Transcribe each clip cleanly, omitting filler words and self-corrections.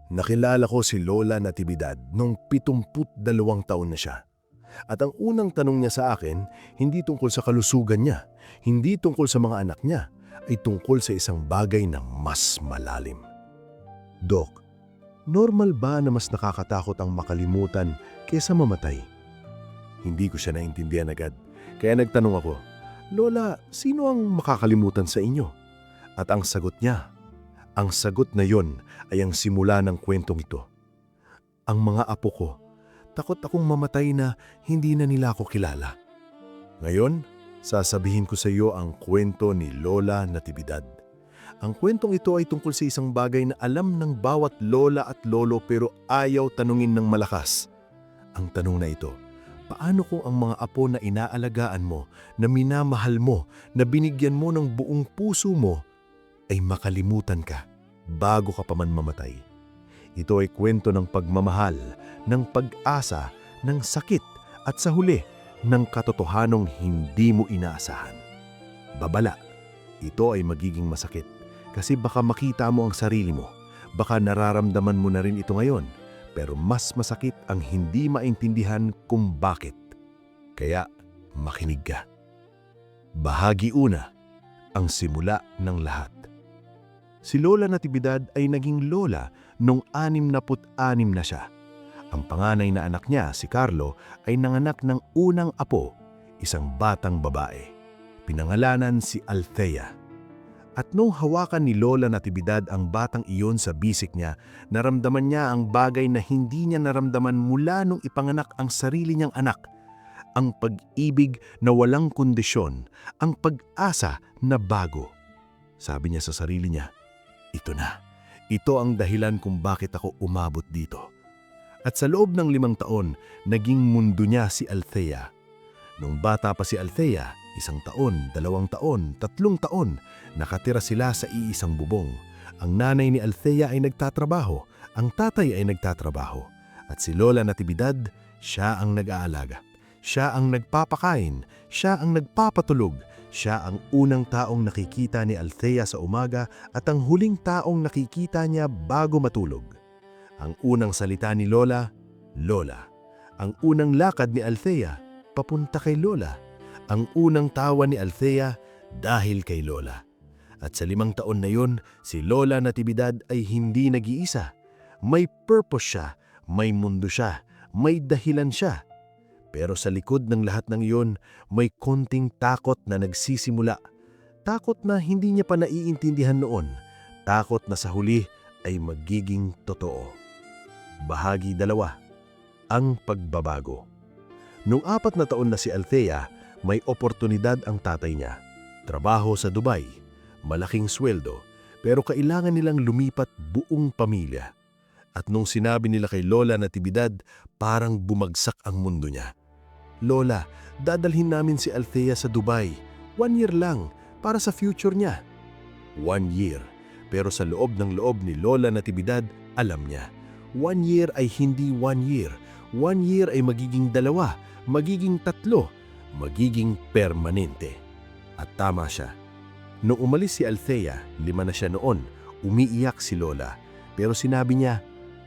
Nakilala ko si Lola Natividad nung 72 taon na siya. At ang unang tanong niya sa akin, hindi tungkol sa kalusugan niya, hindi tungkol sa mga anak niya, ay tungkol sa isang bagay na mas malalim. Dok, normal ba na mas nakakatakot ang makalimutan kaysa mamatay? Hindi ko siya naintindihan agad, kaya nagtanong ako, Lola, sino ang makakalimutan sa inyo? At ang sagot niya, ang sagot na yon ay ang simula ng kwentong ito. Ang mga apo ko, takot akong mamatay na hindi na nila ako kilala. Ngayon, sasabihin ko sa iyo ang kwento ni Lola Natividad. Ang kwentong ito ay tungkol sa isang bagay na alam ng bawat lola at lolo pero ayaw tanungin ng malakas. Ang tanong na ito, paano kung ang mga apo na inaalagaan mo, na minamahal mo, na binigyan mo ng buong puso mo, ay makalimutan ka bago ka pa man mamatay? Ito ay kwento ng pagmamahal, ng pag-asa, ng sakit at sa huli, ng katotohanong hindi mo inaasahan. Babala, ito ay magiging masakit kasi baka makita mo ang sarili mo, baka nararamdaman mo na rin ito ngayon, pero mas masakit ang hindi maintindihan kung bakit. Kaya makinig ka. Bahagi una, ang simula ng lahat. Si Lola Natividad ay naging lola nung 66 na siya. Ang panganay na anak niya, si Carlo, ay nanganak ng unang apo, isang batang babae. Pinangalanan si Althea. At nung hawakan ni Lola Natividad ang batang iyon sa bisik niya, naramdaman niya ang bagay na hindi niya naramdaman mula nung ipanganak ang sarili niyang anak. Ang pag-ibig na walang kondisyon, ang pag-asa na bago. Sabi niya sa sarili niya, ito na. Ito ang dahilan kung bakit ako umabot dito. At sa loob ng 5 taon, naging mundo niya si Althea. Nung bata pa si Althea, 1 taon, 2 taon, 3 taon, nakatira sila sa iisang bubong. Ang nanay ni Althea ay nagtatrabaho, ang tatay ay nagtatrabaho. At si Lola Natividad, siya ang nag-aalaga. Siya ang nagpapakain, siya ang nagpapatulog. Siya ang unang taong nakikita ni Althea sa umaga at ang huling taong nakikita niya bago matulog. Ang unang salita ni Lola, Lola. Ang unang lakad ni Althea, papunta kay Lola. Ang unang tawa ni Althea, dahil kay Lola. At sa 5 taon na yon, si Lola Natividad ay hindi nag-iisa. May purpose siya, may mundo siya, may dahilan siya. Pero sa likod ng lahat ng iyon, may konting takot na nagsisimula. Takot na hindi niya pa naiintindihan noon. Takot na sa huli ay magiging totoo. Bahagi 2. Ang pagbabago. Nung 4 na taon na si Althea, may oportunidad ang tatay niya. Trabaho sa Dubai, malaking sweldo, pero kailangan nilang lumipat buong pamilya. At nung sinabi nila kay Lola Natividad, parang bumagsak ang mundo niya. Lola, dadalhin namin si Althea sa Dubai. 1 year lang, para sa future niya. 1 year, pero sa loob ng loob ni Lola Natividad, alam niya. 1 year ay hindi 1 year. 1 year ay magiging 2, magiging 3, magiging permanente. At tama siya. Noong umalis si Althea, 5 na siya noon, umiiyak si Lola. Pero sinabi niya,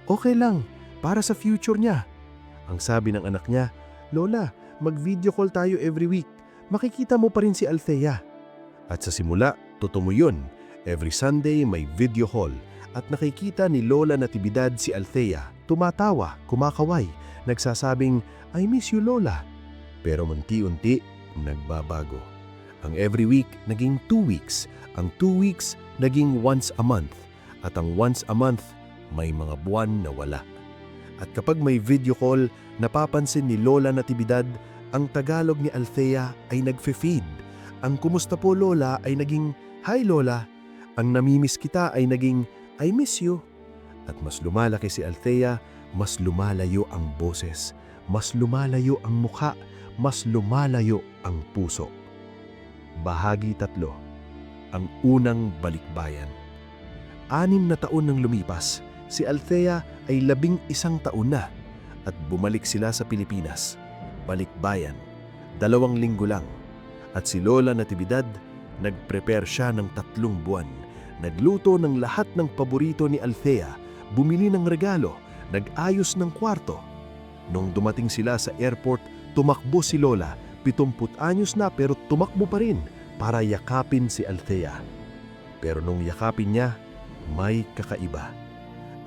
okay lang, para sa future niya. Ang sabi ng anak niya, Lola, mag-video call tayo every week. Makikita mo pa rin si Althea. At sa simula, totoo yun. Every Sunday may video call. At nakikita ni Lola Natividad si Althea. Tumatawa, kumakaway, nagsasabing, I miss you, Lola. Pero unti-unti, nagbabago. Ang every week, naging 2 weeks. Ang 2 weeks, naging once a month. At ang once a month, may mga buwan na wala. At kapag may video call, napapansin ni Lola Natividad, ang Tagalog ni Althea ay nagfe-feed. Ang kumusta po Lola ay naging, Hi Lola. Ang namimiss kita ay naging, I miss you. At mas lumalaki si Althea, mas lumalayo ang boses, mas lumalayo ang mukha, mas lumalayo ang puso. Bahagi 3. Ang unang balikbayan. 6 na taon nang lumipas, si Althea ay 11 taon na at bumalik sila sa Pilipinas. Balikbayan, 2 linggo lang. At si Lola Natividad, nag-prepare siya ng 3 buwan. Nagluto ng lahat ng paborito ni Althea, bumili ng regalo, nag-ayos ng kwarto. Nung dumating sila sa airport, tumakbo si Lola, 70 anyos na pero tumakbo pa rin para yakapin si Althea. Pero nung yakapin niya, may kakaiba.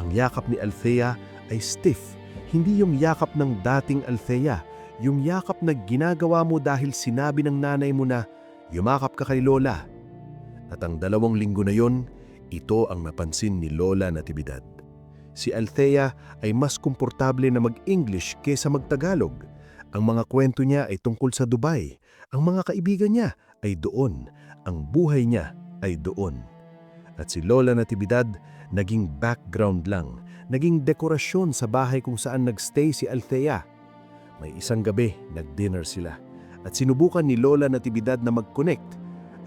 Ang yakap ni Althea ay stiff, hindi yung yakap ng dating Althea, yung yakap na ginagawa mo dahil sinabi ng nanay mo na yumakap ka kay Lola. At ang 2 linggo na yon, ito ang napansin ni Lola Natividad. Si Althea ay mas komportable na mag-English kaysa mag-Tagalog. Ang mga kwento niya ay tungkol sa Dubai. Ang mga kaibigan niya ay doon. Ang buhay niya ay doon. At si Lola Natividad naging background lang, naging dekorasyon sa bahay kung saan nagstay si Althea. May isang gabi, nag-dinner sila. At sinubukan ni Lola Natividad na mag-connect.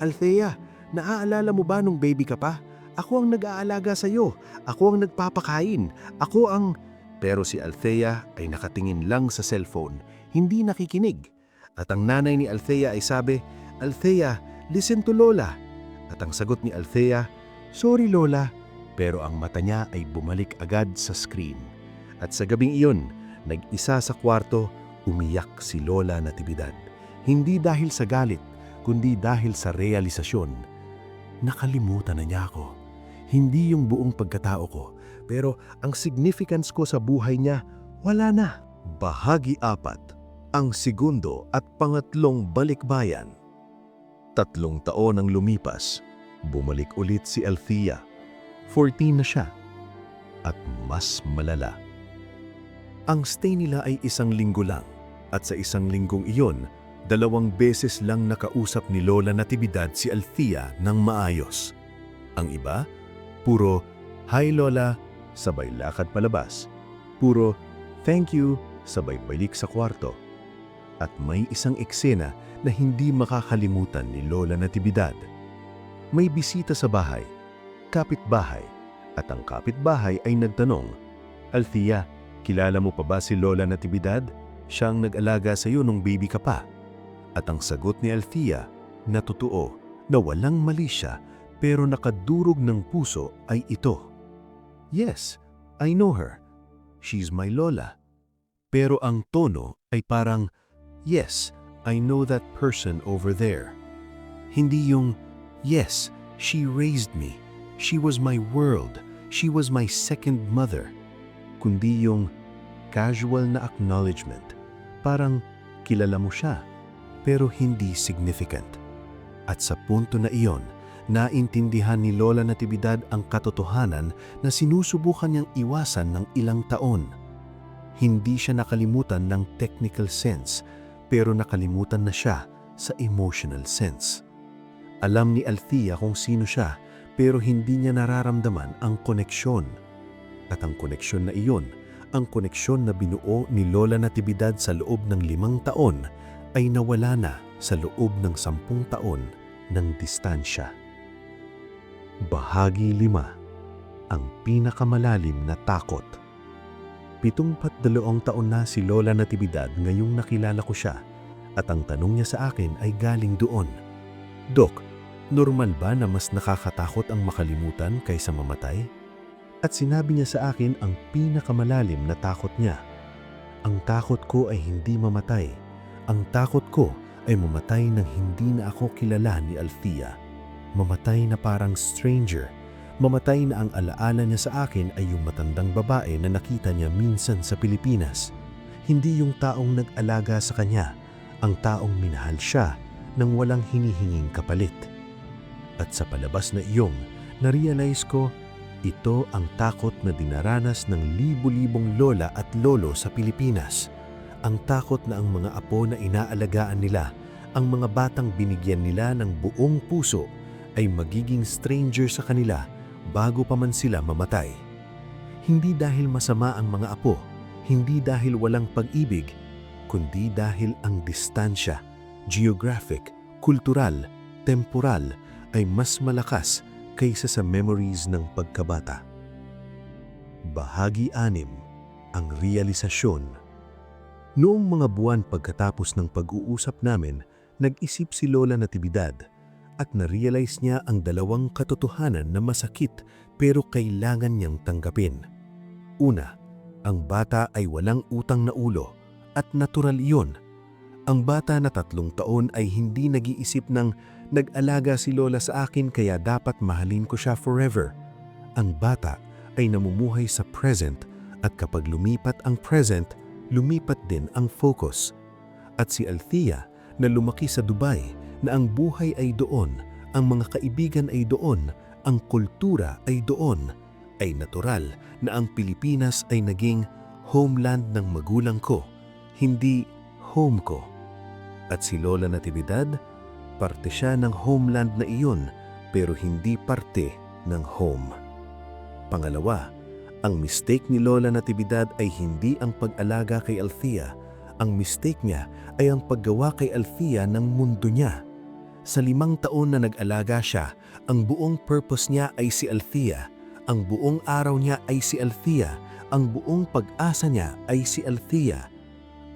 Althea, naaalala mo ba nung baby ka pa? Ako ang nag-aalaga sa iyo. Ako ang nagpapakain. Ako ang... Pero si Althea ay nakatingin lang sa cellphone, hindi nakikinig. At ang nanay ni Althea ay sabi, Althea, listen to Lola. At ang sagot ni Althea, sorry Lola. Pero ang mata niya ay bumalik agad sa screen. At sa gabing iyon, nag-isa sa kwarto, umiyak si Lola Natividad. Hindi dahil sa galit, kundi dahil sa realisasyon. Nakalimutan na niya ako. Hindi yung buong pagkatao ko, pero ang significance ko sa buhay niya, wala na. Bahagi 4. Ang segundo at pangatlong balikbayan. 3 taon ang lumipas, bumalik ulit si Althea. 14 na siya, at mas malala. Ang stay nila ay 1 linggo lang, at sa 1 linggong iyon, 2 beses lang nakausap ni Lola Natividad si Althea ng maayos. Ang iba, puro, hi Lola, sabay lakad palabas. Puro, thank you, sabay balik sa kwarto. At may isang eksena na hindi makakalimutan ni Lola Natividad. May bisita sa bahay, kapitbahay, at ang kapitbahay ay nagtanong, Althea, kilala mo pa ba si Lola Natividad? Siya ang nag-alaga sa iyo nung baby ka pa. At ang sagot ni Althea na totoo, na walang mali siya, pero nakadurog ng puso ay ito. Yes, I know her. She's my Lola. Pero ang tono ay parang, yes, I know that person over there. Hindi yung, yes, she raised me. She was my world. She was my second mother. Kundi yung casual na acknowledgement. Parang kilala mo siya, pero hindi significant. At sa punto na iyon, naintindihan ni Lola Natividad ang katotohanan na sinusubukan niyang iwasan ng ilang taon. Hindi siya nakalimutan ng technical sense, pero nakalimutan na siya sa emotional sense. Alam ni Althea kung sino siya, pero hindi niya nararamdaman ang koneksyon. At ang koneksyon na iyon, ang koneksyon na binuo ni Lola Natividad sa loob ng 5 taon, ay nawala na sa loob ng 10 taon ng distansya. Bahagi 5. Ang pinakamalalim na takot. 72 taon na si Lola Natividad ngayong nakilala ko siya, at ang tanong niya sa akin ay galing doon. Dok, normal ba na mas nakakatakot ang makalimutan kaysa mamatay? At sinabi niya sa akin ang pinakamalalim na takot niya. Ang takot ko ay hindi mamatay. Ang takot ko ay mamatay nang hindi na ako kilala ni Althea. Mamatay na parang stranger. Mamatay na ang alaala niya sa akin ay yung matandang babae na nakita niya minsan sa Pilipinas. Hindi yung taong nag-alaga sa kanya, ang taong minahal siya nang walang hinihinging kapalit. At sa palabas na iyong, na-realize ko, ito ang takot na dinaranas ng libu-libong lola at lolo sa Pilipinas. Ang takot na ang mga apo na inaalagaan nila, ang mga batang binigyan nila ng buong puso, ay magiging stranger sa kanila bago pa man sila mamatay. Hindi dahil masama ang mga apo, hindi dahil walang pag-ibig, kundi dahil ang distansya, geographic, kultural, temporal, ay mas malakas kaysa sa memories ng pagkabata. Bahagi 6. Ang realisasyon. Noong mga buwan pagkatapos ng pag-uusap namin, nag-isip si Lola Natividad at na-realize niya ang 2 katotohanan na masakit pero kailangan niyang tanggapin. Una, ang bata ay walang utang na ulo at natural iyon. Ang bata na 3 taon ay hindi nag-iisip ng nag-alaga si lola sa akin kaya dapat mahalin ko siya forever. Ang bata ay namumuhay sa present at kapag lumipat ang present, lumipat din ang focus. At si Althea na lumaki sa Dubai na ang buhay ay doon, ang mga kaibigan ay doon, ang kultura ay doon, ay natural na ang Pilipinas ay naging homeland ng magulang ko, hindi home ko. At si Lola Natividad, parte siya ng homeland na iyon pero hindi parte ng home. Pangalawa, ang mistake ni Lola Natividad ay hindi ang pag-alaga kay Althea. Ang mistake niya ay ang paggawa kay Althea ng mundo niya. Sa 5 taon na nag-alaga siya, ang buong purpose niya ay si Althea. Ang buong araw niya ay si Althea. Ang buong pag-asa niya ay si Althea.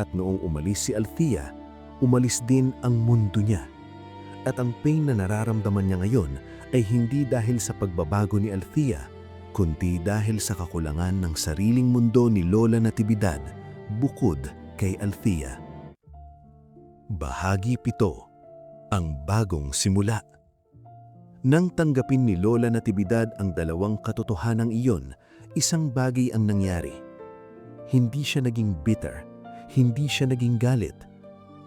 At noong umalis si Althea, umalis din ang mundo niya. At ang pain na nararamdaman niya ngayon ay hindi dahil sa pagbabago ni Althea, kundi dahil sa kakulangan ng sariling mundo ni Lola Natividad bukod kay Althea. Bahagi 7. Ang bagong simula. Nang tanggapin ni Lola Natividad ang 2 katotohanang iyon, isang bagay ang nangyari. Hindi siya naging bitter, hindi siya naging galit,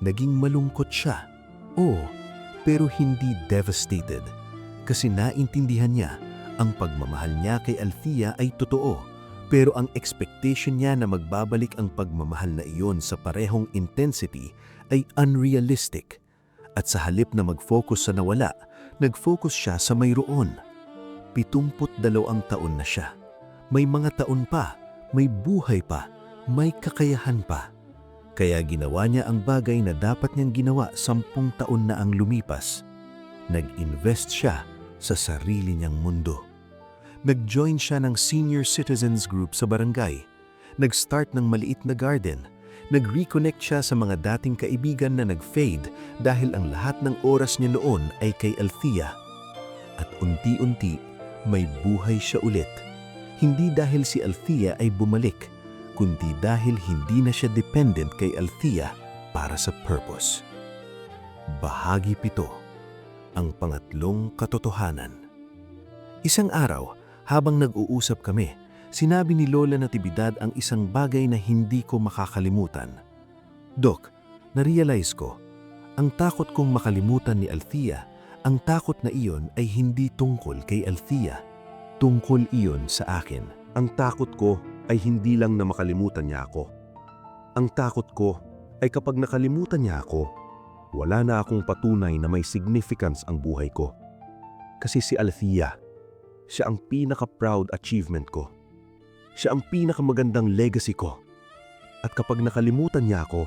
naging malungkot siya. Oo, pero hindi devastated kasi naintindihan niya ang pagmamahal niya kay Althea ay totoo, pero ang expectation niya na magbabalik ang pagmamahal na iyon sa parehong intensity ay unrealistic. At sa halip na mag-focus sa nawala, nag-focus siya sa mayroon. 72 taon na siya. May mga taon pa, may buhay pa, may kakayahan pa. Kaya ginawa niya ang bagay na dapat niyang ginawa 10 taon na ang lumipas. Nag-invest siya sa sarili niyang mundo. Nag-join siya ng senior citizens group sa barangay. Nag-start ng maliit na garden. Nag-reconnect siya sa mga dating kaibigan na nag-fade dahil ang lahat ng oras niya noon ay kay Althea. At unti-unti, may buhay siya ulit. Hindi dahil si Althea ay bumalik, kundi dahil hindi na siya dependent kay Althea para sa purpose. Bahagi 7. Ang pangatlong katotohanan. Isang araw, habang nag-uusap kami, sinabi ni Lola Natividad ang isang bagay na hindi ko makakalimutan. Dok, na-realize ko, ang takot kong makalimutan ni Althea, ang takot na iyon ay hindi tungkol kay Althea. Tungkol iyon sa akin. Ang takot ko ay hindi lang na makalimutan niya ako. Ang takot ko ay kapag nakalimutan niya ako, wala na akong patunay na may significance ang buhay ko. Kasi si Althea, siya ang pinaka-proud achievement ko. Siya ang pinakamagandang legacy ko. At kapag nakalimutan niya ako,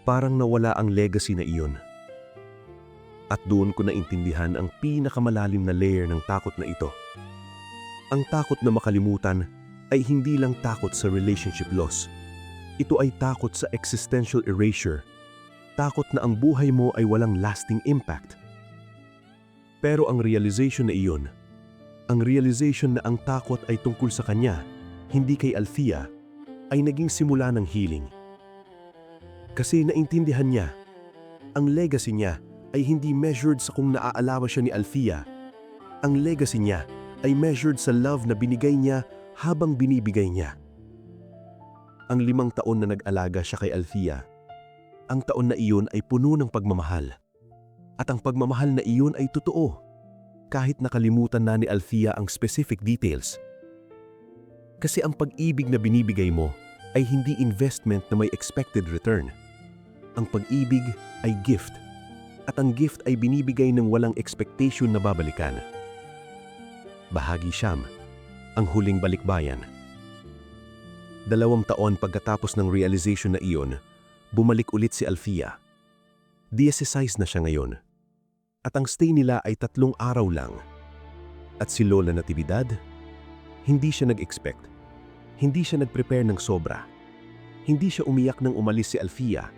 parang nawala ang legacy na iyon. At doon ko naintindihan ang pinakamalalim na layer ng takot na ito. Ang takot na makalimutan ay hindi lang takot sa relationship loss. Ito ay takot sa existential erasure. Takot na ang buhay mo ay walang lasting impact. Pero ang realization na iyon, ang realization na ang takot ay tungkol sa kanya, hindi kay Althea, ay naging simula ng healing. Kasi naintindihan niya, ang legacy niya ay hindi measured sa kung naaalawa siya ni Althea. Ang legacy niya ay measured sa love na binigay niya habang binibigay niya. Ang 5 taon na nag-alaga siya kay Althea, ang taon na iyon ay puno ng pagmamahal. At ang pagmamahal na iyon ay totoo, kahit nakalimutan na ni Althea ang specific details. Kasi ang pag-ibig na binibigay mo ay hindi investment na may expected return. Ang pag-ibig ay gift, at ang gift ay binibigay ng walang expectation na babalikan. Bahagi 9. Ang huling balikbayan. 2 taon pagkatapos ng realization na iyon, bumalik ulit si Althea. 16 na siya ngayon. At ang stay nila ay 3 araw lang. At si Lola Natividad, hindi siya nag-expect. Hindi siya nag-prepare ng sobra. Hindi siya umiyak nang umalis si Althea.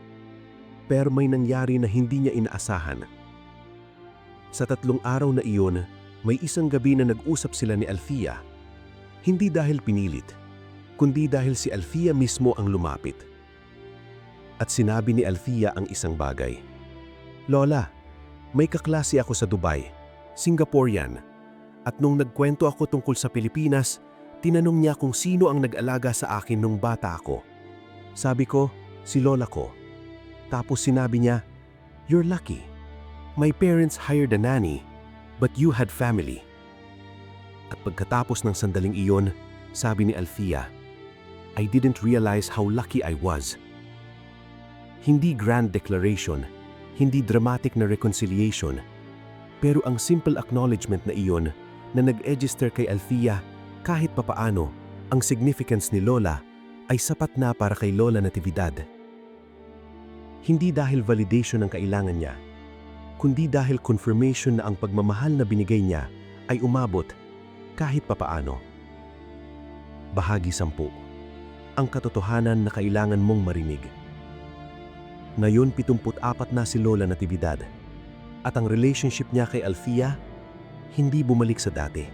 Pero may nangyari na hindi niya inaasahan. Sa 3 araw na iyon, may isang gabi na nag-usap sila ni Althea. Hindi dahil pinilit, kundi dahil si Althea mismo ang lumapit. At sinabi ni Althea ang isang bagay. "Lola, may kaklase ako sa Dubai, Singaporean. At nung nagkwento ako tungkol sa Pilipinas, tinanong niya kung sino ang nag-alaga sa akin nung bata ako. Sabi ko, si lola ko. Tapos sinabi niya, you're lucky. My parents hired a nanny, but you had family." At pagkatapos ng sandaling iyon, sabi ni Althea, "I didn't realize how lucky I was." Hindi grand declaration, hindi dramatic na reconciliation, pero ang simple acknowledgement na iyon na nag-register kay Althea kahit papaano, ang significance ni Lola ay sapat na para kay Lola Natividad. Hindi dahil validation ang kailangan niya, kundi dahil confirmation na ang pagmamahal na binigay niya ay umabot kahit papaano. Bahagi 10. Ang katotohanan na kailangan mong marinig. Ngayon 74 na si Lola Natividad at ang relationship niya kay Althea hindi bumalik sa dati.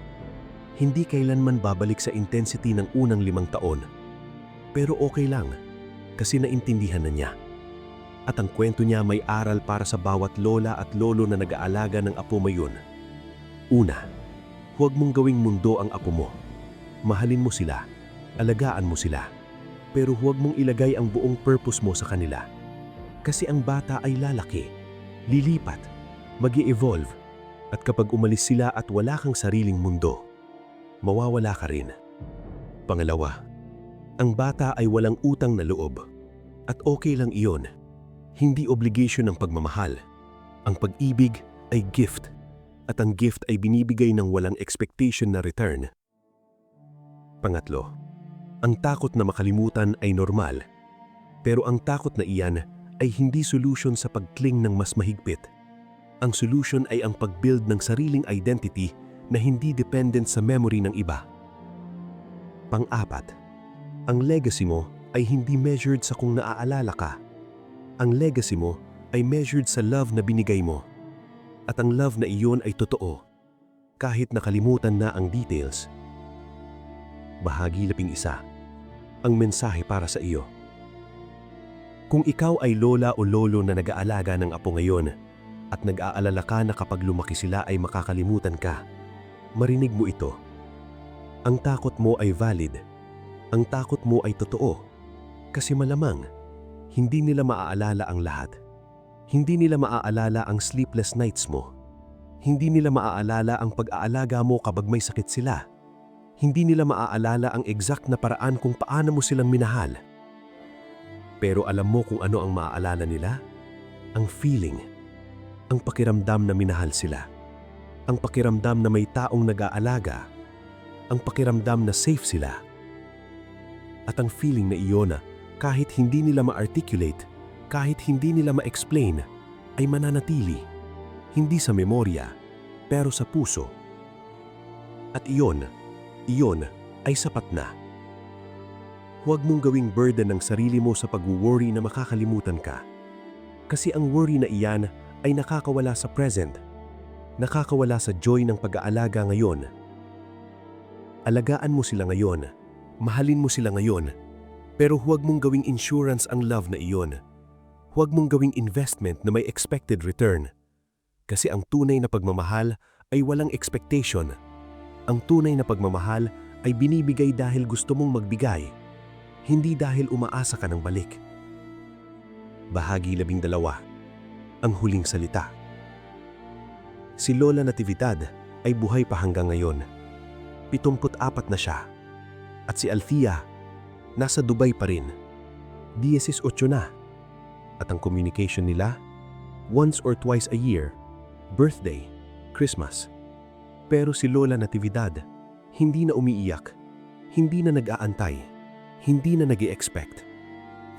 Hindi kailanman babalik sa intensity ng unang 5 taon. Pero okay lang kasi naintindihan na niya. At ang kwento niya may aral para sa bawat lola at lolo na nag-aalaga ng apo mayon. Una, huwag mong gawing mundo ang apo mo. Mahalin mo sila, alagaan mo sila, pero huwag mong ilagay ang buong purpose mo sa kanila. Kasi ang bata ay lalaki, lilipat, mag-i-evolve, at kapag umalis sila at wala kang sariling mundo, mawawala ka rin. Pangalawa, ang bata ay walang utang na loob, at okay lang iyon. Hindi obligation ng pagmamahal. Ang pag-ibig ay gift, at ang gift ay binibigay ng walang expectation na return. Pangatlo, ang takot na makalimutan ay normal, pero ang takot na iyan ay hindi solution sa pag-cling ng mas mahigpit. Ang solution ay ang pag-build ng sariling identity na hindi dependent sa memory ng iba. Pang-apat, ang legacy mo ay hindi measured sa kung naaalala ka. Ang legacy mo ay measured sa love na binigay mo. At ang love na iyon ay totoo, kahit nakalimutan na ang details. Bahagi 11. Ang mensahe para sa iyo. Kung ikaw ay lola o lolo na nag-aalaga ng apo ngayon at nag-aalala ka na kapag lumaki sila ay makakalimutan ka, marinig mo ito. Ang takot mo ay valid. Ang takot mo ay totoo. Kasi malamang, hindi nila maaalala ang lahat. Hindi nila maaalala ang sleepless nights mo. Hindi nila maaalala ang pag-aalaga mo kapag may sakit sila. Hindi nila maaalala ang exact na paraan kung paano mo silang minahal. Pero alam mo kung ano ang maaalala nila? Ang feeling. Ang pakiramdam na minahal sila. Ang pakiramdam na may taong nag-aalaga. Ang pakiramdam na safe sila. At ang feeling na iyon na kahit hindi nila ma-articulate, kahit hindi nila ma-explain, ay mananatili. Hindi sa memorya, pero sa puso. At iyon ay sapat na. Huwag mong gawing burden ng sarili mo sa pag-worry na makakalimutan ka. Kasi ang worry na iyan ay nakakawala sa present. Nakakawala sa joy ng pag-aalaga ngayon. Alagaan mo sila ngayon. Mahalin mo sila ngayon. Pero huwag mong gawing insurance ang love na iyon. Huwag mong gawing investment na may expected return. Kasi ang tunay na pagmamahal ay walang expectation. Ang tunay na pagmamahal ay binibigay dahil gusto mong magbigay, hindi dahil umaasa ka ng balik. Bahagi 12. Ang huling salita. Si Lola Natividad ay buhay pa hanggang ngayon. 74 na siya. At si Althea, nasa Dubai pa rin. 18 na. At ang communication nila, once or twice a year, birthday, Christmas. Pero si Lola Natividad, hindi na umiiyak, hindi na nag-aantay, hindi na nag-i-expect.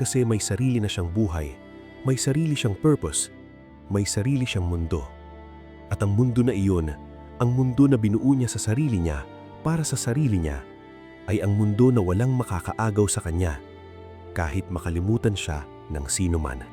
Kasi may sarili na siyang buhay, may sarili siyang purpose, may sarili siyang mundo. At ang mundo na iyon, ang mundo na binuo niya sa sarili niya, para sa sarili niya, ay ang mundo na walang makakaagaw sa kanya, kahit makalimutan siya ng sino man.